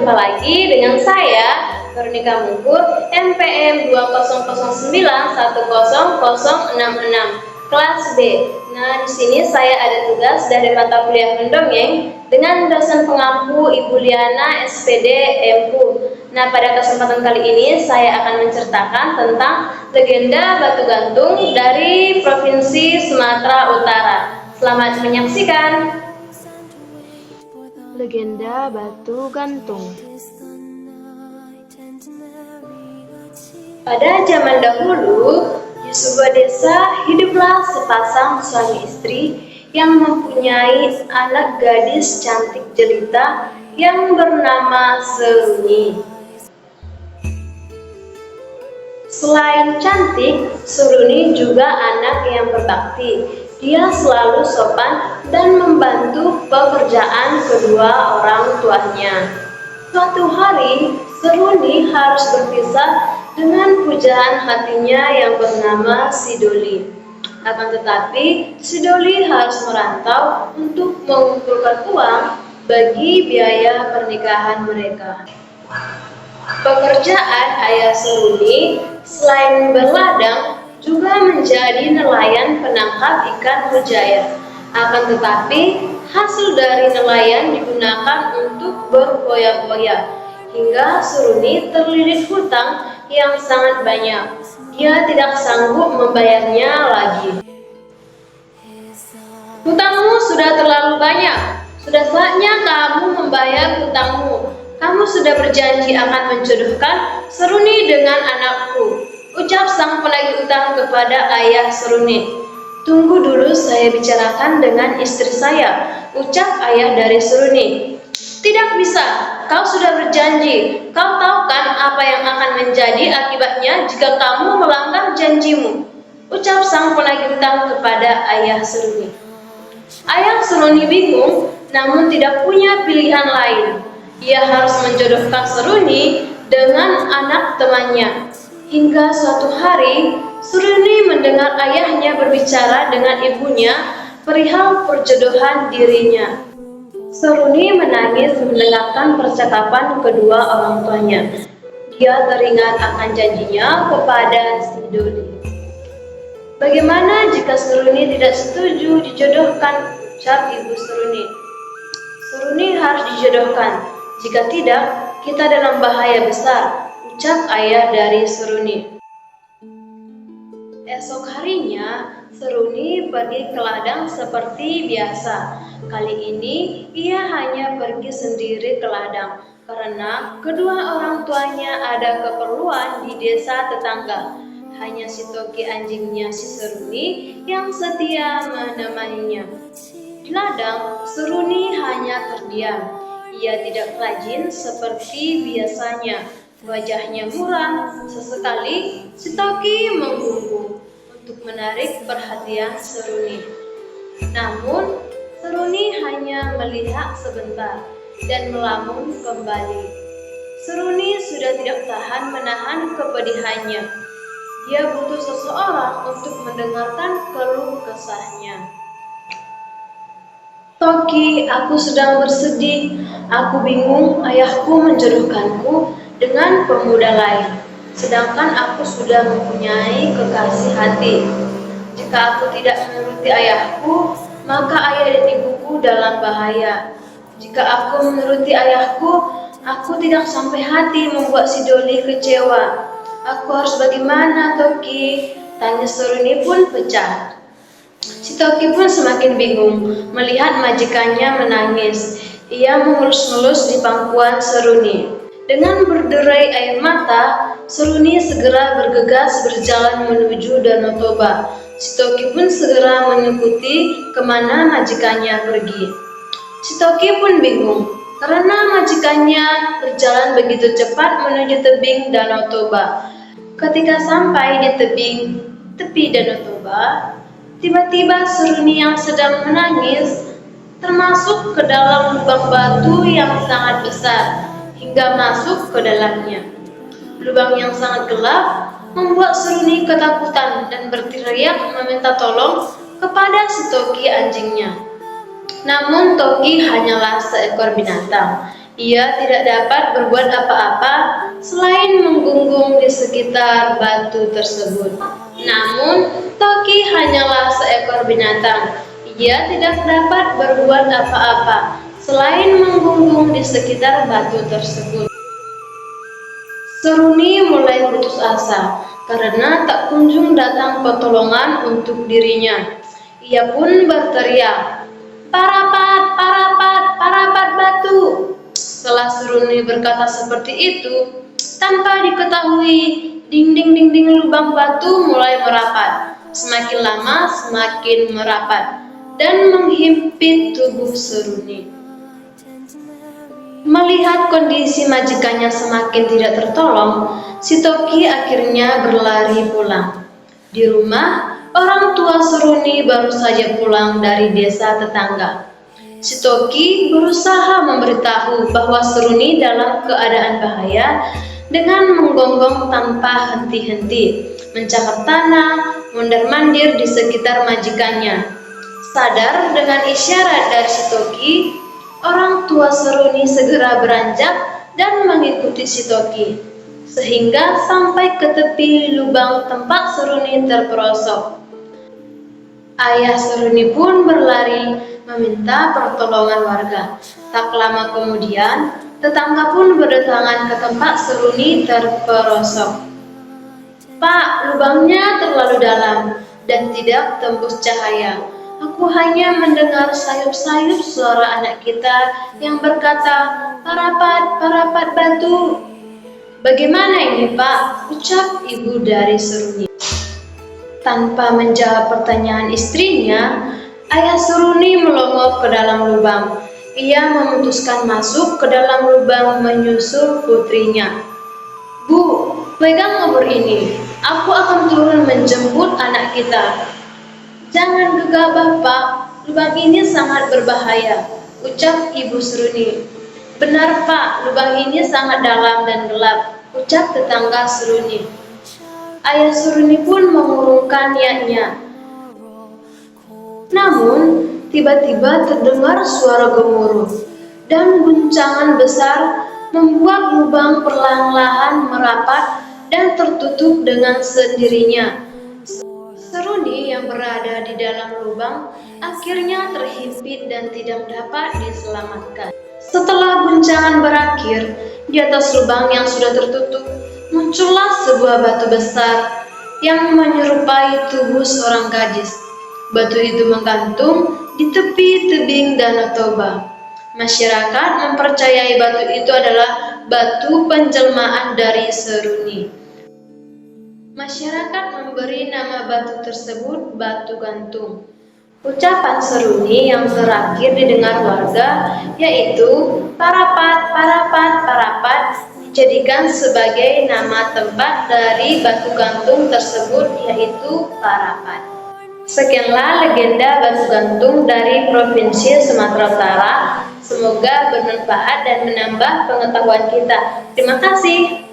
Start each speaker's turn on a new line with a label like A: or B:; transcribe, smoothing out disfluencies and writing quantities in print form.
A: Berjumpa lagi dengan saya, Veronica Mungkur, MPM 2009100066, kelas B. Nah, di sini saya ada tugas dari mata kuliah mendongeng dengan dosen pengampu Ibu Liana SPD MPU. Nah, pada kesempatan kali ini saya akan menceritakan tentang legenda Batu Gantung dari Provinsi Sumatera Utara. Selamat menyaksikan. Legenda Batu Gantung. Pada zaman dahulu, di sebuah desa hiduplah sepasang suami istri yang mempunyai anak gadis cantik jelita yang bernama Seruni. Selain cantik, Seruni juga anak yang berbakti. Dia selalu sopan dan membantu pekerjaan kedua orang tuanya. Suatu hari, Seruni harus berpisah dengan pujaan hatinya yang bernama Sidoli. Akan tetapi, Sidoli harus merantau untuk mengumpulkan uang bagi biaya pernikahan mereka. Pekerjaan ayah Seruni selain berladang juga menjadi nelayan penangkap ikan mujair. Akan tetapi, hasil dari nelayan digunakan untuk berfoya-foya, hingga Seruni terlilit hutang yang sangat banyak. Dia tidak sanggup membayarnya lagi. Hutangmu sudah terlalu banyak. Sudah saatnya kamu membayar hutangmu. Kamu sudah berjanji akan menjodohkan Seruni dengan anakku, ucap sang penagih utang kepada ayah Seruni. Tunggu dulu, saya bicarakan dengan istri saya, ucap ayah dari Seruni. Tidak bisa, kau sudah berjanji. Kau tahu kan apa yang akan menjadi akibatnya jika kamu melanggar janjimu, ucap sang penagih utang kepada ayah Seruni. Ayah Seruni bingung, namun tidak punya pilihan lain. Ia harus menjodohkan Seruni dengan anak temannya. Hingga suatu hari, Seruni mendengar ayahnya berbicara dengan ibunya perihal perjodohan dirinya. Seruni menangis mendengarkan percakapan kedua orang tuanya. Dia teringat akan janjinya kepada Sidoli. Bagaimana jika Seruni tidak setuju dijodohkan, ucap ibu Seruni. Seruni harus dijodohkan. Jika tidak, kita dalam bahaya besar, ucap ayah dari Seruni. Esok harinya, Seruni pergi ke ladang seperti biasa. Kali ini, ia hanya pergi sendiri ke ladang, karena kedua orang tuanya ada keperluan di desa tetangga. Hanya si Toki anjingnya si Seruni yang setia menemaninya. Di ladang, Seruni hanya terdiam. Ia tidak rajin seperti biasanya. Wajahnya muram. Sesekali si Toki menggunggu untuk menarik perhatian Seruni. Namun, Seruni hanya melihat sebentar dan melamun kembali. Seruni sudah tidak tahan menahan kepedihannya. Dia butuh seseorang untuk mendengarkan keluh kesahnya. Toki, aku sedang bersedih. Aku bingung ayahku menjodohkanku dengan pemuda lain, sedangkan aku sudah mempunyai kekasih hati. Jika aku tidak menuruti ayahku, maka ayah dan ibuku dalam bahaya. Jika aku menuruti ayahku, aku tidak sampai hati membuat Sidoli kecewa. Aku harus bagaimana, Toki? Tanya Seruni pun pecah. Si Toki pun semakin bingung melihat majikannya menangis. Ia mengelus-ngelus di pangkuan Seruni. Dengan berderai air mata, Seruni segera bergegas berjalan menuju Danau Toba. Si Toki pun segera mengikuti kemana majikannya pergi. Si Toki pun bingung karena majikannya berjalan begitu cepat menuju tebing Danau Toba. Ketika sampai di tepi Danau Toba, tiba-tiba Seruni yang sedang menangis termasuk ke dalam lubang batu yang sangat besar hingga masuk ke dalamnya. Lubang yang sangat gelap membuat Seruni ketakutan dan berteriak meminta tolong kepada si Toki anjingnya. Namun Toki hanyalah seekor binatang. Ia tidak dapat berbuat apa-apa selain menggungung di sekitar batu tersebut. Namun, Toki hanyalah seekor binatang. Ia tidak dapat berbuat apa-apa selain menggungung di sekitar batu tersebut. Seruni mulai putus asa karena tak kunjung datang pertolongan untuk dirinya. Ia pun berteriak, "Parapat, parapat, parapat batu!" Setelah Seruni berkata seperti itu, tanpa diketahui, dinding-dinding lubang batu mulai merapat. Semakin lama semakin merapat dan menghimpit tubuh Seruni. Melihat kondisi majikannya semakin tidak tertolong, si Toki akhirnya berlari pulang. Di rumah, orang tua Seruni baru saja pulang dari desa tetangga. Si Toki berusaha memberitahu bahwa Seruni dalam keadaan bahaya dengan menggonggong tanpa henti-henti, mencakar tanah, mondar-mandir di sekitar majikannya. Sadar dengan isyarat dari si Toki, orang tua Seruni segera beranjak dan mengikuti si Toki, sehingga sampai ke tepi lubang tempat Seruni terperosok. Ayah Seruni pun berlari meminta pertolongan warga. Tak lama kemudian, tetangga pun berdatangan ke tempat Seruni terperosok. "Pak, lubangnya terlalu dalam dan tidak tembus cahaya. Aku hanya mendengar sayup-sayup suara anak kita yang berkata, 'Parapat, parapat batu.'" "Bagaimana ini, Pak?" ucap ibu dari Seruni. Tanpa menjawab pertanyaan istrinya, ayah Seruni melongo ke dalam lubang. Ia memutuskan masuk ke dalam lubang menyusul putrinya. "Bu, pegang obor ini. Aku akan turun menjemput anak kita." "Jangan gegabah, Pak. Lubang ini sangat berbahaya," ucap ibu Seruni. "Benar, Pak. Lubang ini sangat dalam dan gelap," ucap tetangga Seruni. Ayah Seruni pun mengurungkan niatnya. Namun, tiba-tiba terdengar suara gemuruh dan guncangan besar membuat lubang perlahan-lahan merapat dan tertutup dengan sendirinya. Seruni yang berada di dalam lubang akhirnya terhimpit dan tidak dapat diselamatkan. Setelah guncangan berakhir, di atas lubang yang sudah tertutup, muncullah sebuah batu besar yang menyerupai tubuh seorang gadis. Batu itu menggantung di tepi tebing Danau Toba. Masyarakat mempercayai batu itu adalah batu penjelmaan dari Seruni. Masyarakat memberi nama batu tersebut Batu Gantung. Ucapan Seruni yang terakhir didengar warga yaitu "Parapat, parapat, parapat" dijadikan sebagai nama tempat dari batu gantung tersebut yaitu Parapat. Sekianlah legenda batu gantung dari Provinsi Sumatera Utara. Semoga bermanfaat dan menambah pengetahuan kita. Terima kasih.